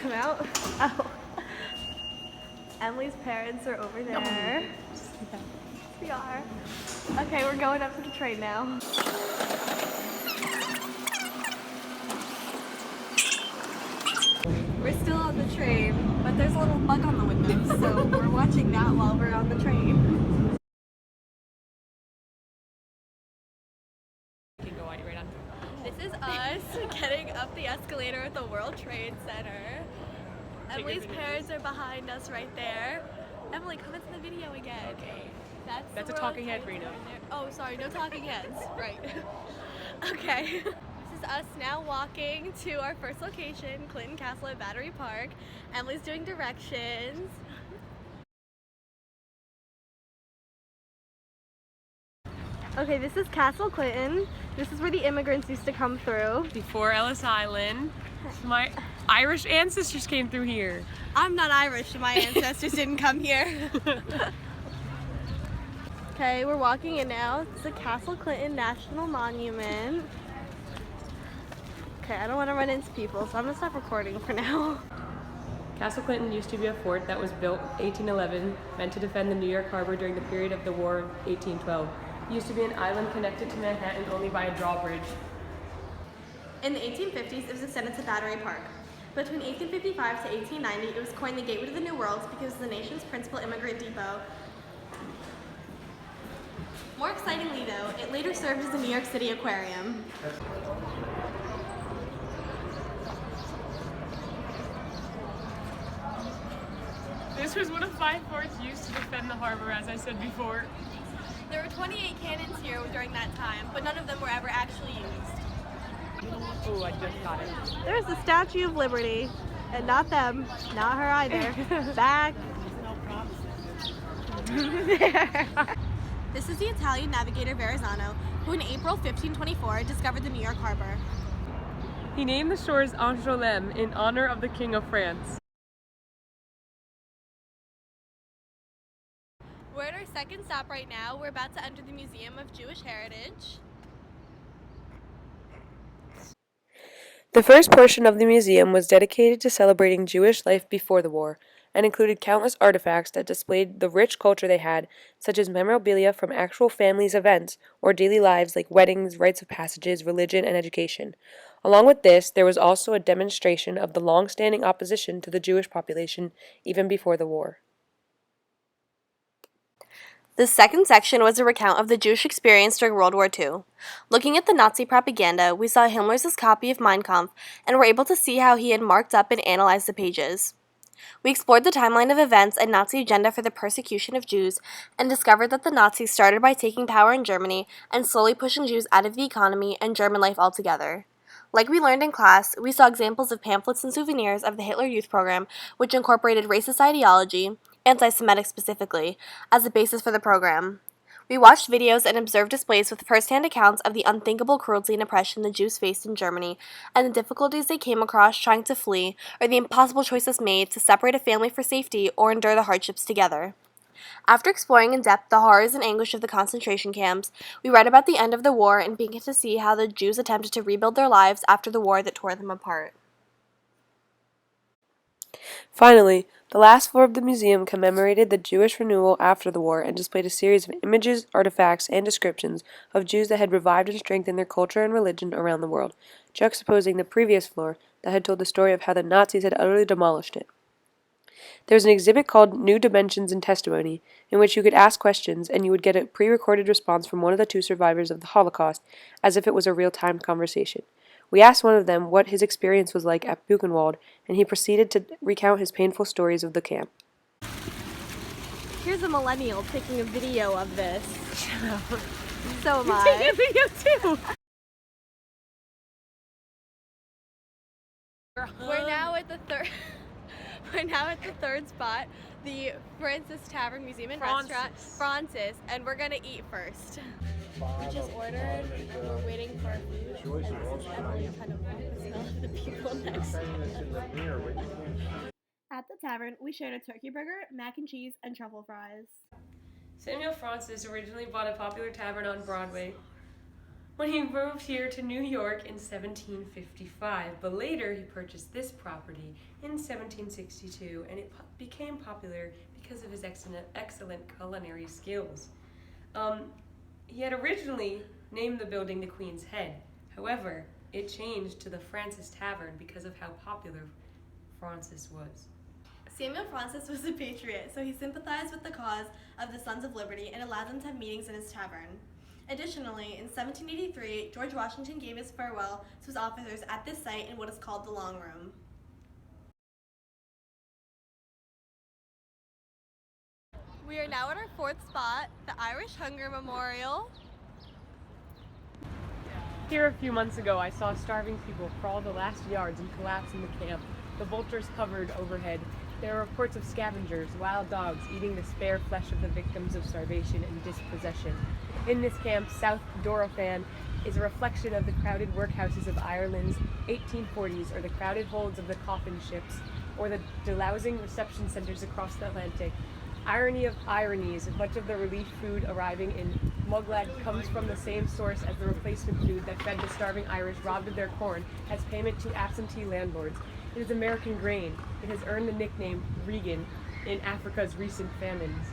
come out? Oh. Emily's parents are over there. We are. Okay, we're going up to the train now. We're still on the train, but there's a little bug on the window, so we're watching that while we're on the train. This is us getting up the escalator at the World Trade Center. Emily's parents are behind us right there. Emily, come into the video again. Okay. That's a talking head, Raina. Oh, sorry, no talking heads. Right. Okay. This is us now walking to our first location, Clinton Castle at Battery Park. Emily's doing directions. Okay, this is Castle Clinton. This is where the immigrants used to come through. Before Ellis Island. My Irish ancestors came through here. I'm not Irish, my ancestors didn't come here. Okay, we're walking in now. It's the Castle Clinton National Monument. Okay, I don't want to run into people, so I'm gonna stop recording for now. Castle Clinton used to be a fort that was built 1811, meant to defend the New York Harbor during the period of the War of 1812. It used to be an island connected to Manhattan only by a drawbridge. In the 1850s, it was extended to Battery Park. Between 1855 to 1890, it was coined the gateway to the New World because it was the nation's principal immigrant depot. More excitingly though, it later served as the New York City Aquarium. This was one of 5 forts used to defend the harbor, as I said before. There were 28 cannons here during that time, but none of them were ever actually used. Oh, I just got it. There's the Statue of Liberty, and not them, not her either. Back. There. This is the Italian navigator Verrazzano, who in April 1524 discovered the New York Harbor. He named the shores Angoulême in honor of the King of France. We're at our second stop right now. We're about to enter the Museum of Jewish Heritage. The first portion of the museum was dedicated to celebrating Jewish life before the war, and included countless artifacts that displayed the rich culture they had, such as memorabilia from actual families' events or daily lives like weddings, rites of passages, religion, and education. Along with this, there was also a demonstration of the long-standing opposition to the Jewish population even before the war. The second section was a recount of the Jewish experience during World War II. Looking at the Nazi propaganda, we saw Himmler's copy of Mein Kampf and were able to see how he had marked up and analyzed the pages. We explored the timeline of events and Nazi agenda for the persecution of Jews and discovered that the Nazis started by taking power in Germany and slowly pushing Jews out of the economy and German life altogether. Like we learned in class, we saw examples of pamphlets and souvenirs of the Hitler Youth Program, which incorporated racist ideology, anti-Semitic specifically, as the basis for the program. We watched videos and observed displays with first-hand accounts of the unthinkable cruelty and oppression the Jews faced in Germany, and the difficulties they came across trying to flee, or the impossible choices made to separate a family for safety or endure the hardships together. After exploring in depth the horrors and anguish of the concentration camps, we read about the end of the war and began to see how the Jews attempted to rebuild their lives after the war that tore them apart. Finally, the last floor of the museum commemorated the Jewish renewal after the war and displayed a series of images, artifacts, and descriptions of Jews that had revived and strengthened their culture and religion around the world, juxtaposing the previous floor that had told the story of how the Nazis had utterly demolished it. There was an exhibit called New Dimensions in Testimony, in which you could ask questions and you would get a pre-recorded response from one of the 2 survivors of the Holocaust, as if it was a real-time conversation. We asked one of them what his experience was like at Buchenwald, and he proceeded to recount his painful stories of the camp. Here's a millennial taking a video of this. So am I. Taking a video too! We're now at the third spot, the Francis Tavern Museum and Restaurant, Francis, and we're gonna eat first. We just ordered and we're waiting for our food. And this is Emily kind of the people next to us. At the tavern, we shared a turkey burger, mac and cheese, and truffle fries. Samuel Francis originally bought a popular tavern on Broadway. when he moved here to New York in 1755, but later he purchased this property in 1762, and it became popular because of his excellent culinary skills. He had originally named the building the Queen's Head. However, it changed to the Francis Tavern because of how popular Francis was. Samuel Francis was a patriot, so he sympathized with the cause of the Sons of Liberty and allowed them to have meetings in his tavern. Additionally, in 1783, George Washington gave his farewell to his officers at this site in what is called the Long Room. We are now at our fourth spot, the Irish Hunger Memorial. Here a few months ago, I saw starving people crawl the last yards and collapse in the camp. The vultures hovered overhead. There are reports of scavengers, wild dogs, eating the spare flesh of the victims of starvation and dispossession. In this camp, South Dorofan is a reflection of the crowded workhouses of Ireland's 1840s, or the crowded holds of the coffin ships, or the delousing reception centers across the Atlantic. Irony of ironies, much of the relief food arriving in Muglad comes from the same source as the replacement food that fed the starving Irish robbed of their corn as payment to absentee landlords. It is American grain. It has earned the nickname Regan in Africa's recent famines.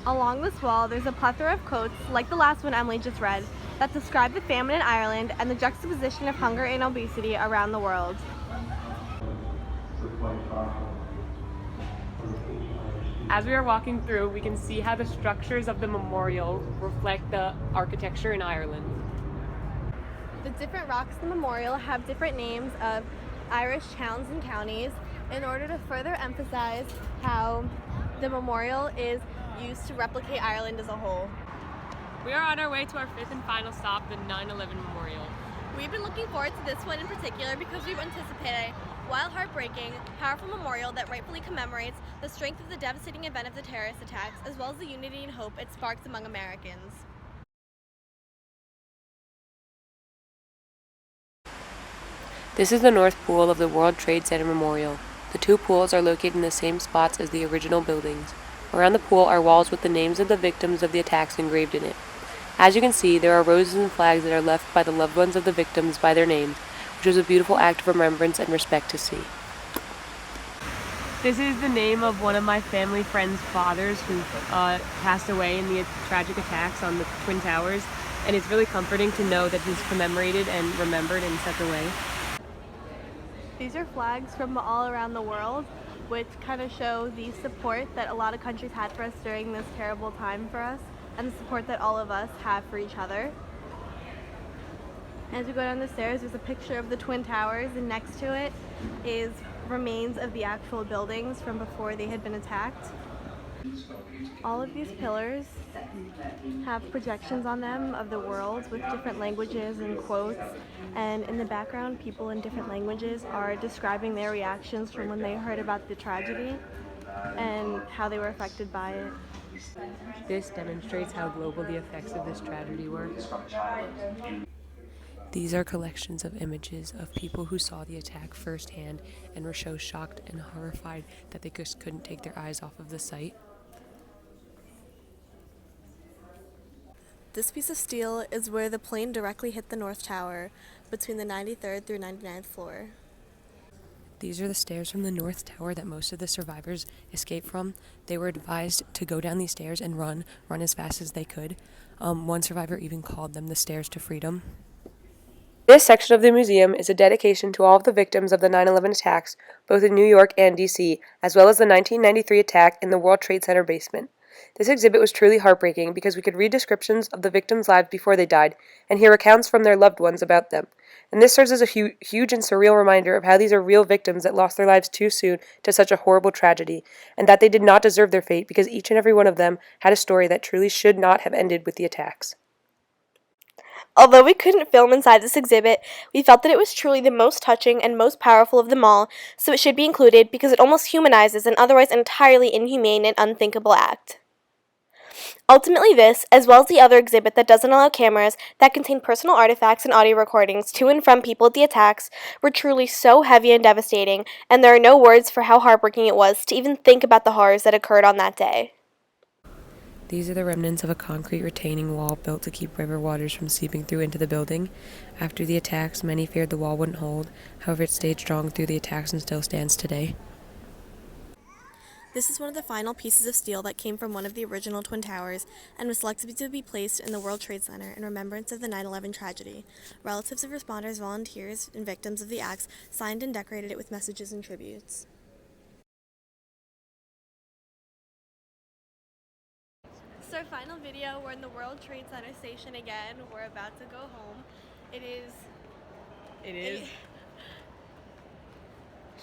Along this wall, there's a plethora of quotes, like the last one Emily just read, that describe the famine in Ireland and the juxtaposition of hunger and obesity around the world. As we are walking through, we can see how the structures of the memorial reflect the architecture in Ireland. The different rocks in the memorial have different names of Irish towns and counties in order to further emphasize how the memorial is used to replicate Ireland as a whole. We are on our way to our fifth and final stop, the 9/11 Memorial. We've been looking forward to this one in particular because we've anticipated, while heartbreaking, powerful memorial that rightfully commemorates the strength of the devastating event of the terrorist attacks, as well as the unity and hope it sparks among Americans. This is the North Pool of the World Trade Center Memorial. The two pools are located in the same spots as the original buildings. Around the pool are walls with the names of the victims of the attacks engraved in it. As you can see, there are roses and flags that are left by the loved ones of the victims by their names, which was a beautiful act of remembrance and respect to see. This is the name of one of my family friend's fathers who passed away in the tragic attacks on the Twin Towers, and it's really comforting to know that he's commemorated and remembered in such a way. These are flags from all around the world, which kind of show the support that a lot of countries had for us during this terrible time for us, and the support that all of us have for each other. As we go down the stairs, there's a picture of the Twin Towers, and next to it is remains of the actual buildings from before they had been attacked. All of these pillars have projections on them of the world with different languages and quotes, and in the background, people in different languages are describing their reactions from when they heard about the tragedy and how they were affected by it. This demonstrates how global the effects of this tragedy were. These are collections of images of people who saw the attack firsthand and were so shocked and horrified that they just couldn't take their eyes off of the site. This piece of steel is where the plane directly hit the North Tower, between the 93rd through 99th floor. These are the stairs from the North Tower that most of the survivors escaped from. They were advised to go down these stairs and run as fast as they could. One survivor even called them the stairs to freedom. This section of the museum is a dedication to all of the victims of the 9/11 attacks, both in New York and D.C., as well as the 1993 attack in the World Trade Center basement. This exhibit was truly heartbreaking because we could read descriptions of the victims' lives before they died and hear accounts from their loved ones about them. And this serves as a huge and surreal reminder of how these are real victims that lost their lives too soon to such a horrible tragedy, and that they did not deserve their fate because each and every one of them had a story that truly should not have ended with the attacks. Although we couldn't film inside this exhibit, we felt that it was truly the most touching and most powerful of them all, so it should be included because it almost humanizes an otherwise entirely inhumane and unthinkable act. Ultimately this, as well as the other exhibit that doesn't allow cameras that contain personal artifacts and audio recordings to and from people at the attacks, were truly so heavy and devastating, and there are no words for how heartbreaking it was to even think about the horrors that occurred on that day. These are the remnants of a concrete retaining wall built to keep river waters from seeping through into the building. After the attacks, many feared the wall wouldn't hold. However, it stayed strong through the attacks and still stands today. This is one of the final pieces of steel that came from one of the original Twin Towers and was selected to be placed in the World Trade Center in remembrance of the 9/11 tragedy. Relatives of responders, volunteers, and victims of the acts signed and decorated it with messages and tributes. It's our final video. We're in the World Trade Center station again. We're about to go home. It is...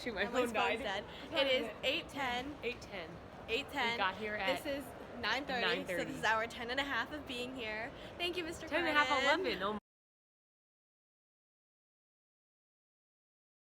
Shoot, my My phone died. dead. It is 8:10. 8:10. 8:10. We got here at This is 9:30, so 9:30. this is our 10 and a half of being here. Thank you, Mr. 10 and a half, Carden. 11. Oh